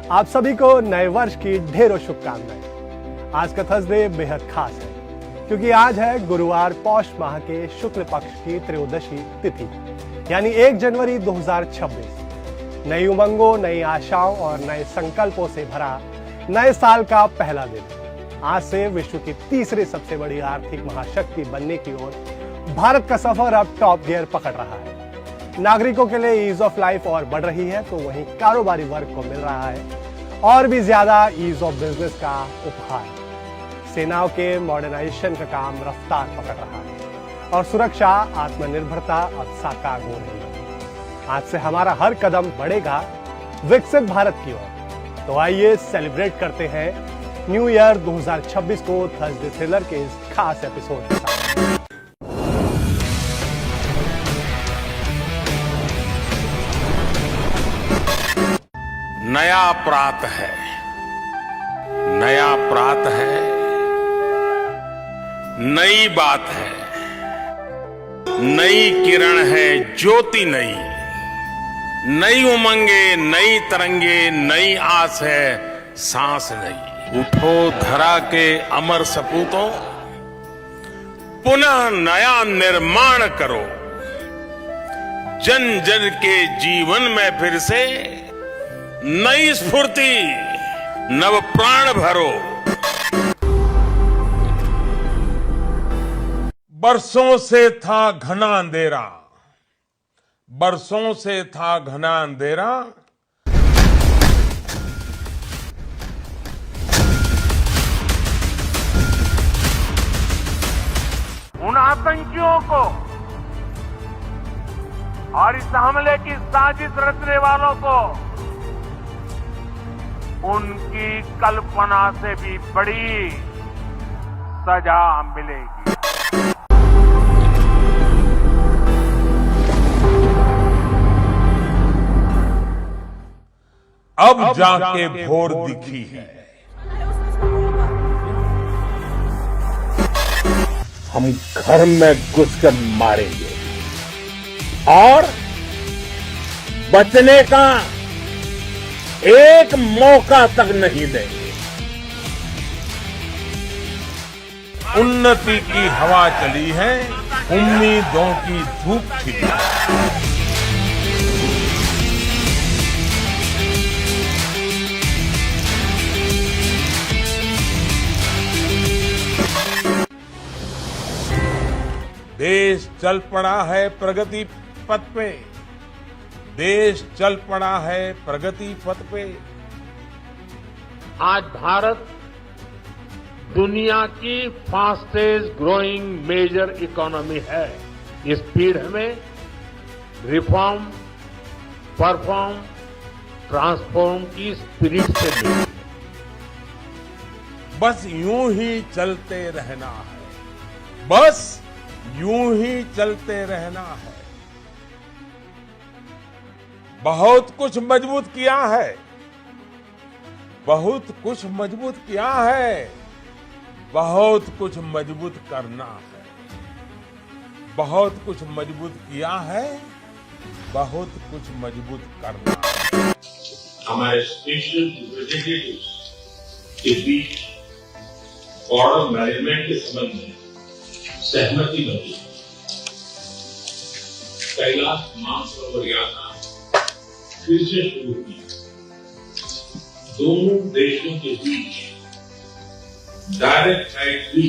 आप सभी को नए वर्ष की ढेरों शुभकामनाएं। आज का थर्सडे बेहद खास है क्योंकि आज है गुरुवार पौष माह के शुक्ल पक्ष की त्रयोदशी तिथि यानी 1 जनवरी 2026। नई उमंगों, नई आशाओं और नए संकल्पों से भरा नए साल का पहला दिन। आज से विश्व की तीसरी सबसे बड़ी आर्थिक महाशक्ति बनने की ओर भारत का सफर अब टॉप गियर पकड़ रहा है। नागरिकों के लिए ईज ऑफ लाइफ और बढ़ रही है तो वहीं कारोबारी वर्ग को मिल रहा है और भी ज्यादा ईज ऑफ बिजनेस का उपहार। सेनाओं के मॉडर्नाइजेशन का काम रफ्तार पकड़ रहा है और सुरक्षा, आत्मनिर्भरता अब साकार हो रही है। आज से हमारा हर कदम बढ़ेगा विकसित भारत की ओर। तो आइए सेलिब्रेट करते हैं न्यू ईयर 2026 को थर्सडे थ्रिलर के इस खास एपिसोड के साथ। नया प्रात है, नया प्रात है, नई बात है, नई किरण है, ज्योति नई, नई उमंगे, नई तरंगे, नई आस है, सांस नई। उठो धरा के अमर सपूतों, पुनः नया निर्माण करो। जन जन के जीवन में फिर से नई स्फूर्ति, नव प्राण भरो। बरसों से था घना अंधेरा, बरसों से था घना अंधेरा, उन आतंकियों को और इस हमले की साजिश रचने वालों को उनकी कल्पना से भी बड़ी सजा मिलेगी। अब जाके भोर दिखी है। हम घर में घुसकर मारेंगे और बचने का एक मौका तक नहीं देंगे। उन्नति की हवा चली है, उम्मीदों की धूप खिली। देश चल पड़ा है प्रगति पथ पे, देश चल पड़ा है प्रगति पथ पे। आज भारत दुनिया की फास्टेस्ट ग्रोइंग मेजर इकोनॉमी है। इस पीढ़ में रिफॉर्म, परफॉर्म, ट्रांसफॉर्म की स्पिरिट से मिली। बस यूं ही चलते रहना है, बस यूं ही चलते रहना है। बहुत कुछ मजबूत किया है, बहुत कुछ मजबूत किया है, बहुत कुछ मजबूत करना है। बहुत कुछ मजबूत किया है, बहुत कुछ मजबूत करना है। हमारे स्पेशल रिप्रेजेंटेटिव्स के बीच बॉर्डर मैनेजमेंट के संबंध में सहमति बनी। कैलाश मानसरोवर यात्रा फिर से शुरू की। दोनों देशों के बीच डायरेक्ट फ्लाइट भी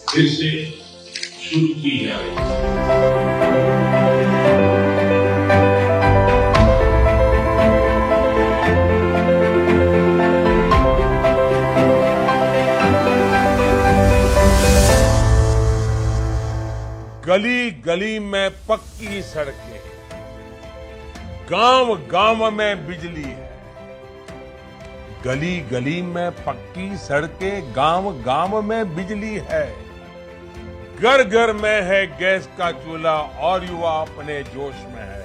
फिर से शुरू की जा रही है। गली गली में पक्की सड़कें, गांव गांव में बिजली है। गली गली में पक्की सड़कें, गांव गांव में बिजली है। घर घर में है गैस का चूल्हा और युवा अपने जोश में है।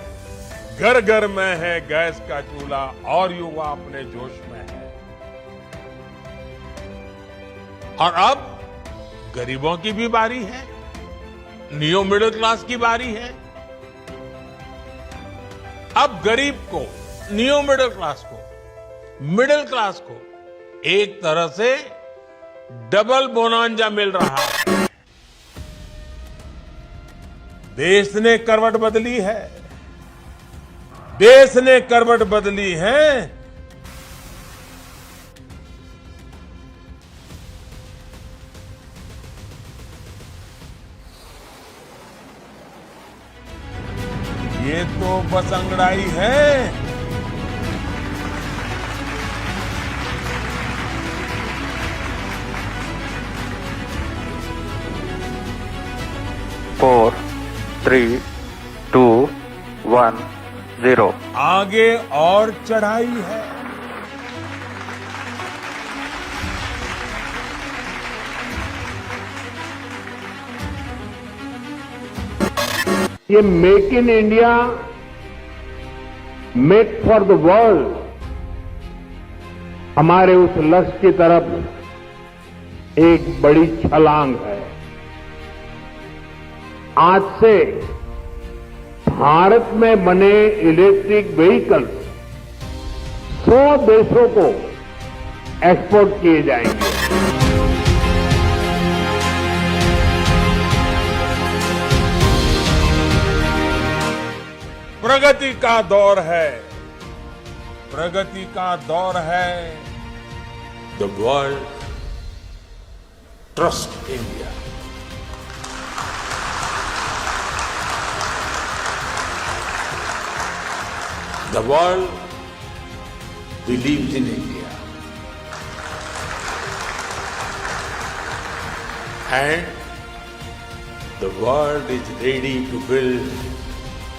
घर घर में है गैस का चूल्हा और युवा अपने जोश में है। और अब गरीबों की भी बारी है, न्यू मिडिल क्लास की बारी है। अब गरीब को, न्यू मिडिल क्लास को मिडिल क्लास को एक तरह से डबल बोनांजा मिल रहा है। देश ने करवट बदली है, देश ने करवट बदली है। ये तो बस अंगड़ाई है। फोर, 3, 2, 1, 0। आगे और चढ़ाई है। ये make in India, make for the world, हमारे उस लक्ष्य की तरफ एक बड़ी छलांग है। आज से भारत में बने इलेक्ट्रिक व्हीकल्स 100 देशों को एक्सपोर्ट किए जाएंगे। प्रगति का दौर है, प्रगति का दौर है। The world trust India. The world believes in India and the world is ready to build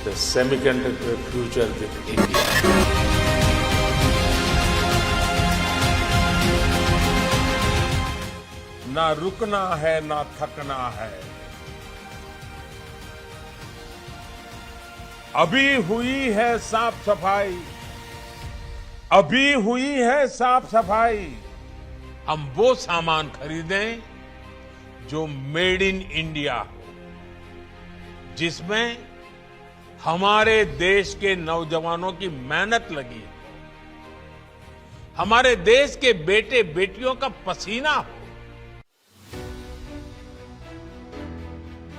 the semiconductor future with India. ना रुकना है ना थकना है। अभी हुई है साफ सफाई, अभी हुई है साफ सफाई। हम वो सामान खरीदें जो मेड इन इंडिया हो, जिसमें हमारे देश के नौजवानों की मेहनत लगी हो, हमारे देश के बेटे बेटियों का पसीना हो।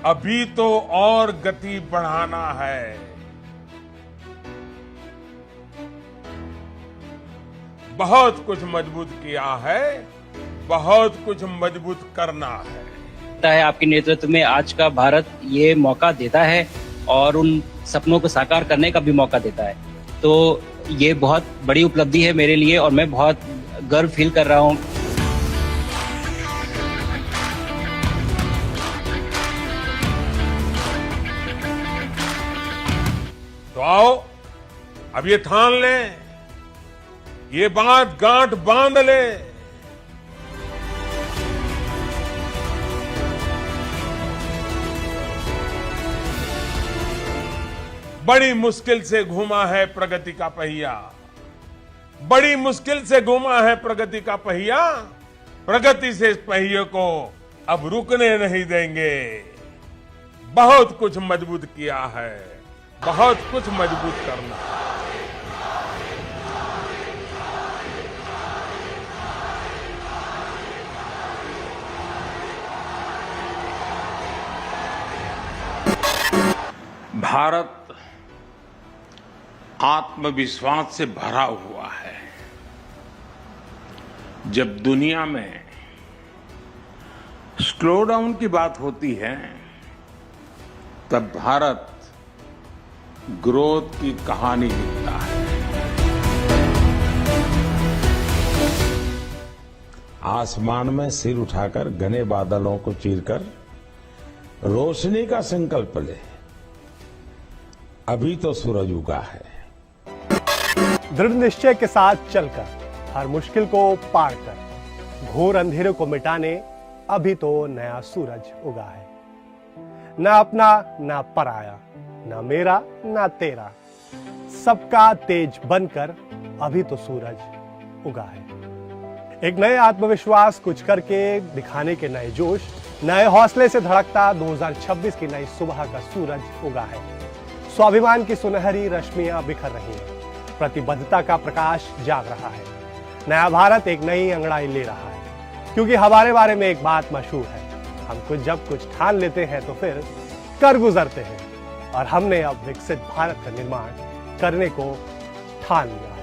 अभी तो और गति बढ़ाना है। बहुत कुछ मजबूत किया है, बहुत कुछ मजबूत करना है। आपके नेतृत्व में आज का भारत ये मौका देता है और उन सपनों को साकार करने का भी मौका देता है। तो ये बहुत बड़ी उपलब्धि है मेरे लिए और मैं बहुत गर्व फील कर रहा हूं। तो आओ अब ये ठान लें, ये बात गांठ बांध ले। बड़ी मुश्किल से घूमा है प्रगति का पहिया, बड़ी मुश्किल से घूमा है प्रगति का पहिया। प्रगति से इस पहिए को अब रुकने नहीं देंगे। बहुत कुछ मजबूत किया है, बहुत कुछ मजबूत करना है। भारत आत्मविश्वास से भरा हुआ है। जब दुनिया में स्लो डाउन की बात होती है, तब भारत ग्रोथ की कहानी लिखता है। आसमान में सिर उठाकर घने बादलों को चीरकर रोशनी का संकल्प ले। अभी तो सूरज उगा है। दृढ़ निश्चय के साथ चलकर, हर मुश्किल को पार कर, घोर अंधेरे को मिटाने अभी तो नया सूरज उगा है। ना अपना ना पराया, ना मेरा ना तेरा, सबका तेज बनकर अभी तो सूरज उगा है। एक नए आत्मविश्वास, कुछ करके दिखाने के नए जोश, नए हौसले से धड़कता 2026 की नई सुबह का सूरज उगा है। स्वाभिमान की सुनहरी रश्मियां बिखर रही हैं, प्रतिबद्धता का प्रकाश जाग रहा है। नया भारत एक नई अंगड़ाई ले रहा है, क्योंकि हमारे बारे में एक बात मशहूर है, हम जब कुछ ठान लेते हैं तो फिर कर गुजरते हैं, और हमने अब विकसित भारत का निर्माण करने को ठान लिया है।